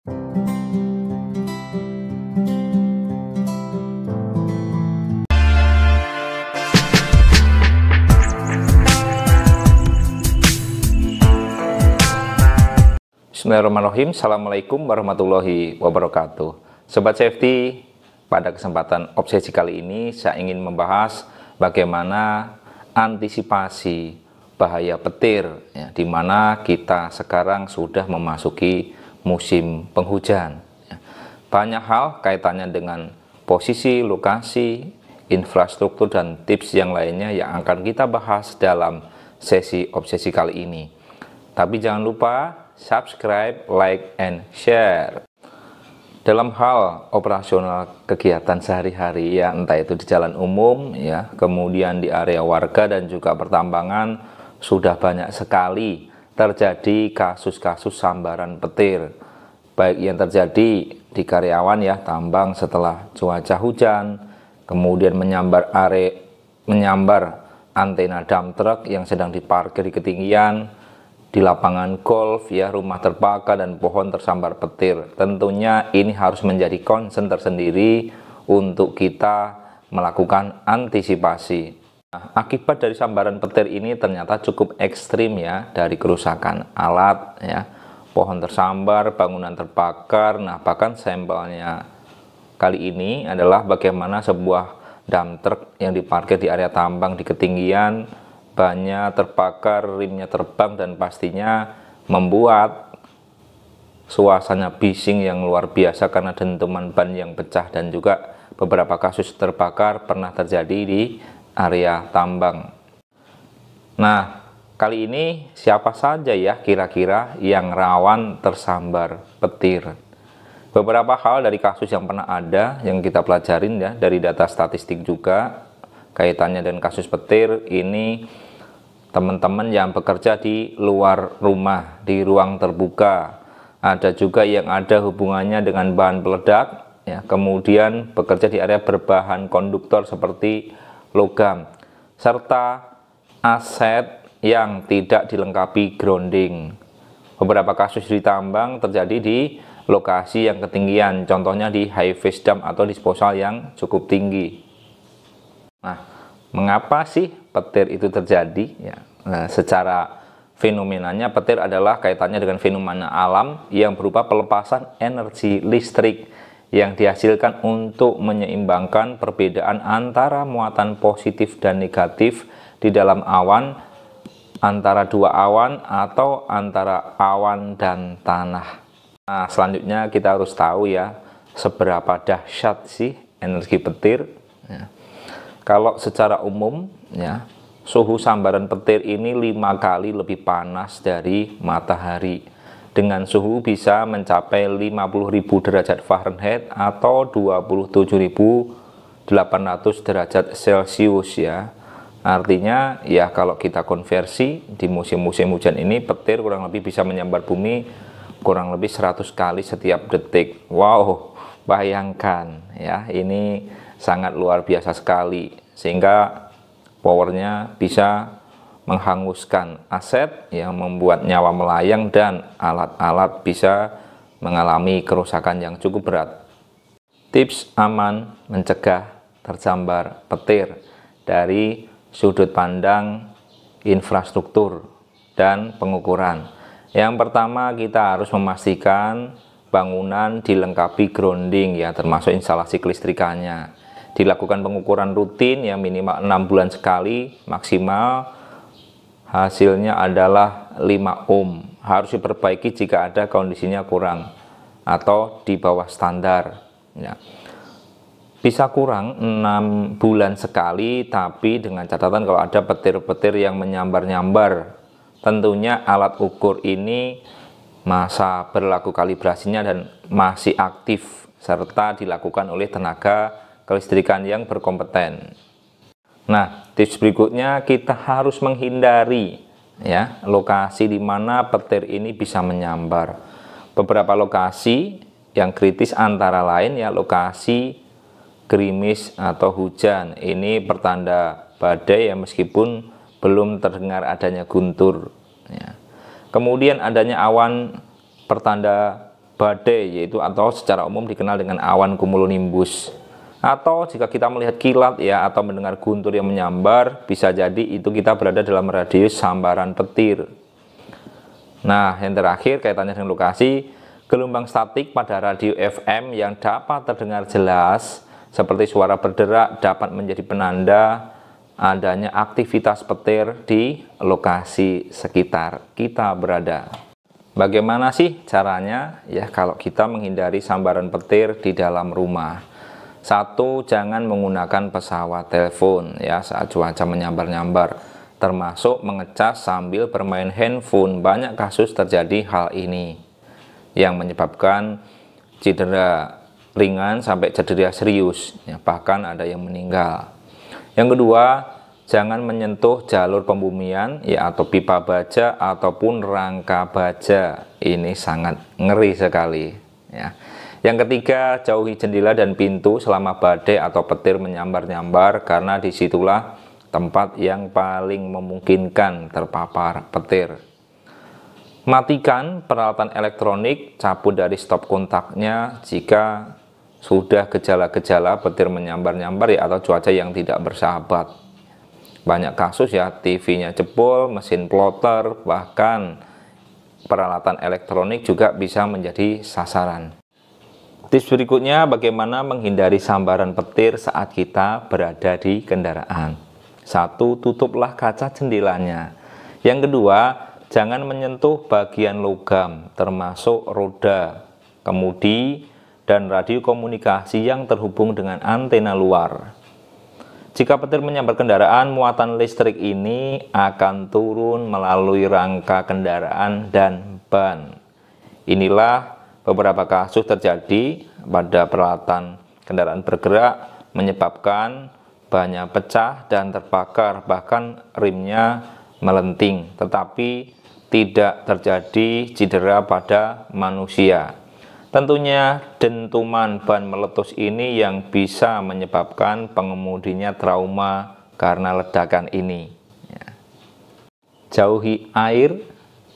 Bismillahirrahmanirrahim. Assalamualaikum warahmatullahi wabarakatuh. Sobat Safety, pada kesempatan obsesi kali ini saya ingin membahas bagaimana antisipasi bahaya petir ya, di mana kita sekarang sudah memasuki musim penghujan ya. Banyak hal kaitannya dengan posisi, lokasi, infrastruktur dan tips yang lainnya yang akan kita bahas dalam sesi obsesi kali ini. Tapi jangan lupa subscribe, like, and share. Dalam hal operasional kegiatan sehari-hari ya, entah itu di jalan umum ya, kemudian di area warga dan juga pertambangan, sudah banyak sekali terjadi kasus-kasus sambaran petir, baik yang terjadi di karyawan ya tambang setelah cuaca hujan, kemudian menyambar antena dump truck yang sedang diparkir di ketinggian, di lapangan golf ya, rumah terbakar dan pohon tersambar petir. Tentunya ini harus menjadi concern tersendiri untuk kita melakukan antisipasi. Nah, akibat dari sambaran petir ini ternyata cukup ekstrim ya, dari kerusakan alat ya, pohon tersambar, bangunan terbakar. Nah, bahkan sampelnya kali ini adalah bagaimana sebuah dump truck yang diparkir di area tambang di ketinggian, bannya terbakar, rimnya terbang, dan pastinya membuat suasana bising yang luar biasa karena dentuman ban yang pecah, dan juga beberapa kasus terbakar pernah terjadi di area tambang. Nah, kali ini siapa saja ya kira-kira yang rawan tersambar petir? Beberapa hal dari kasus yang pernah ada yang kita pelajarin ya, dari data statistik juga kaitannya dengan kasus petir ini. Teman-teman yang bekerja di luar rumah, di ruang terbuka, ada juga yang ada hubungannya dengan bahan peledak ya, kemudian bekerja di area berbahan konduktor seperti logam, serta aset yang tidak dilengkapi grounding. Beberapa kasus di tambang terjadi di lokasi yang ketinggian, contohnya di high face dam atau disposal yang cukup tinggi. Nah, mengapa sih petir itu terjadi ya? Nah, secara fenomenanya petir adalah kaitannya dengan fenomena alam yang berupa pelepasan energi listrik yang dihasilkan untuk menyeimbangkan perbedaan antara muatan positif dan negatif di dalam awan, antara dua awan atau antara awan dan tanah. Nah, selanjutnya kita harus tahu ya, seberapa dahsyat sih energi petir ya. Kalau secara umum ya, suhu sambaran petir ini 5 kali lebih panas dari matahari, dengan suhu bisa mencapai 50.000 derajat Fahrenheit atau 27.800 derajat Celcius ya. Artinya ya, kalau kita konversi di musim-musim hujan ini, petir kurang lebih bisa menyambar bumi kurang lebih 100 kali setiap detik. Wow, bayangkan ya, ini sangat luar biasa sekali, sehingga powernya bisa menghanguskan aset yang membuat nyawa melayang dan alat-alat bisa mengalami kerusakan yang cukup berat. Tips aman mencegah tersambar petir dari sudut pandang infrastruktur dan pengukuran. Yang pertama, kita harus memastikan bangunan dilengkapi grounding ya, termasuk instalasi kelistrikannya. Dilakukan pengukuran rutin yang minimal 6 bulan sekali, maksimal hasilnya adalah 5 ohm. Harus diperbaiki jika ada kondisinya kurang atau di bawah standar ya. Bisa kurang 6 bulan sekali, tapi dengan catatan kalau ada petir-petir yang menyambar-nyambar, tentunya alat ukur ini masa berlaku kalibrasinya dan masih aktif, serta dilakukan oleh tenaga kelistrikan yang berkompeten. Nah, tips berikutnya, kita harus menghindari ya lokasi di mana petir ini bisa menyambar. Beberapa lokasi yang kritis antara lain ya, lokasi gerimis atau hujan. Ini pertanda badai ya, meskipun belum terdengar adanya guntur ya. Kemudian adanya awan pertanda badai, yaitu atau secara umum dikenal dengan awan cumulonimbus. Atau jika kita melihat kilat ya atau mendengar guntur yang menyambar, bisa jadi itu kita berada dalam radius sambaran petir. Nah, yang terakhir kaitannya dengan lokasi, gelombang statik pada radio FM yang dapat terdengar jelas seperti suara berderak dapat menjadi penanda adanya aktivitas petir di lokasi sekitar kita berada. Bagaimana sih caranya ya kalau kita menghindari sambaran petir di dalam rumah? Satu, jangan menggunakan pesawat telepon ya saat cuaca menyambar-nyambar, termasuk mengecas sambil bermain handphone. Banyak kasus terjadi hal ini yang menyebabkan cedera ringan sampai cedera serius ya, bahkan ada yang meninggal. Yang kedua, jangan menyentuh jalur pembumian ya atau pipa baja ataupun rangka baja. Ini sangat ngeri sekali ya. Yang ketiga, jauhi jendela dan pintu selama badai atau petir menyambar-nyambar, karena disitulah tempat yang paling memungkinkan terpapar petir. Matikan peralatan elektronik, cabut dari stop kontaknya jika sudah gejala-gejala petir menyambar-nyambar ya atau cuaca yang tidak bersahabat. Banyak kasus ya, TV-nya jebol, mesin plotter, bahkan peralatan elektronik juga bisa menjadi sasaran. Tips berikutnya, bagaimana menghindari sambaran petir saat kita berada di kendaraan. Satu, tutuplah kaca jendelanya. Yang kedua, jangan menyentuh bagian logam, termasuk roda, kemudi, dan radio komunikasi yang terhubung dengan antena luar. Jika petir menyambar kendaraan, muatan listrik ini akan turun melalui rangka kendaraan dan ban. Inilah beberapa kasus terjadi pada peralatan kendaraan bergerak, menyebabkan bannya pecah dan terbakar, bahkan rimnya melenting, tetapi tidak terjadi cedera pada manusia. Tentunya dentuman ban meletus ini yang bisa menyebabkan pengemudinya trauma karena ledakan ini. Jauhi air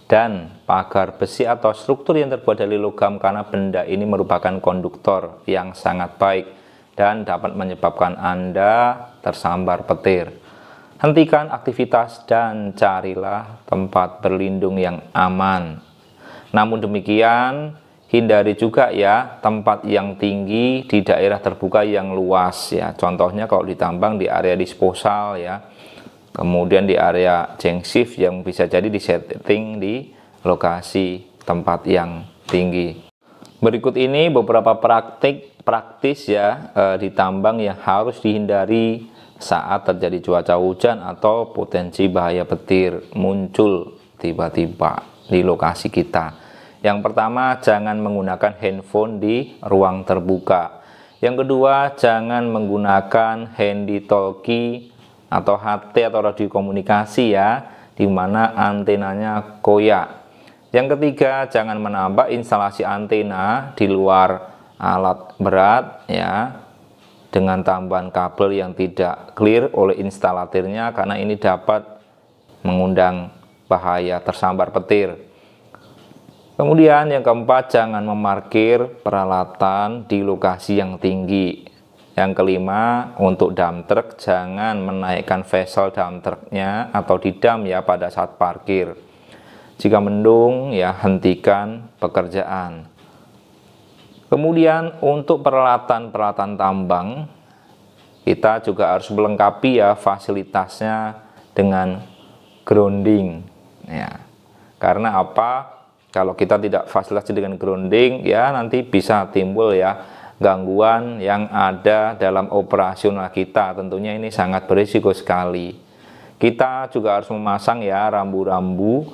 dan pagar besi atau struktur yang terbuat dari logam, karena benda ini merupakan konduktor yang sangat baik dan dapat menyebabkan Anda tersambar petir. Hentikan aktivitas dan carilah tempat berlindung yang aman. Namun demikian, hindari juga ya tempat yang tinggi di daerah terbuka yang luas ya. Contohnya kalau ditambang di area disposal ya. Kemudian di area jangship yang bisa jadi disetting di lokasi tempat yang tinggi. Berikut ini beberapa praktis ya ditambang yang harus dihindari saat terjadi cuaca hujan atau potensi bahaya petir muncul tiba-tiba di lokasi kita. Yang pertama, jangan menggunakan handphone di ruang terbuka. Yang kedua, jangan menggunakan handy talkie atau HT atau radio komunikasi ya, di mana antenanya koyak. Yang ketiga, jangan menambah instalasi antena di luar alat berat ya, dengan tambahan kabel yang tidak clear oleh instalatornya, karena ini dapat mengundang bahaya tersambar petir. Kemudian yang keempat, jangan memarkir peralatan di lokasi yang tinggi. Yang kelima, untuk dump truck, jangan menaikkan vesel dump truknya atau didam ya pada saat parkir. Jika mendung ya hentikan pekerjaan. Kemudian untuk peralatan tambang, kita juga harus melengkapi ya fasilitasnya dengan grounding ya. Karena apa? Kalau kita tidak fasilitasi dengan grounding ya, nanti bisa timbul ya gangguan yang ada dalam operasional kita. Tentunya ini sangat berisiko sekali. Kita juga harus memasang ya rambu-rambu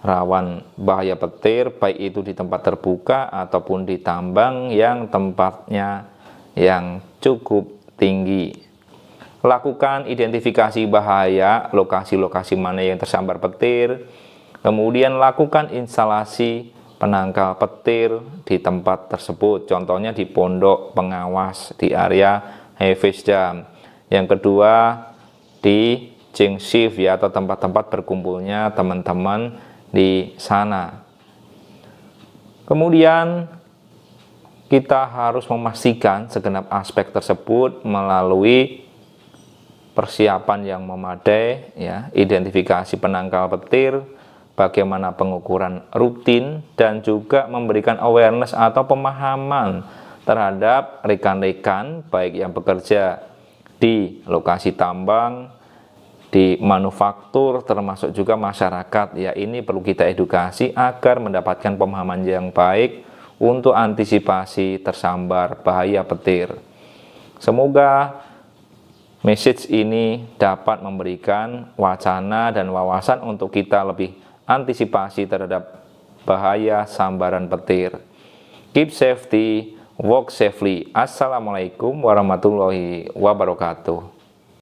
rawan bahaya petir, baik itu di tempat terbuka ataupun di tambang yang tempatnya yang cukup tinggi. Lakukan identifikasi bahaya, lokasi-lokasi mana yang tersambar petir. Kemudian lakukan instalasi penangkal petir di tempat tersebut, contohnya di pondok pengawas di area Hafiz Dam. Yang kedua, di jangship ya atau tempat-tempat berkumpulnya teman-teman di sana. Kemudian kita harus memastikan segenap aspek tersebut melalui persiapan yang memadai, ya, identifikasi penangkal petir, bagaimana pengukuran rutin, dan juga memberikan awareness atau pemahaman terhadap rekan-rekan baik yang bekerja di lokasi tambang, di manufaktur, termasuk juga masyarakat. Ya, ini perlu kita edukasi agar mendapatkan pemahaman yang baik untuk antisipasi tersambar bahaya petir. Semoga message ini dapat memberikan wacana dan wawasan untuk kita lebih antisipasi terhadap bahaya sambaran petir. Keep safety, walk safely. Assalamualaikum warahmatullahi wabarakatuh.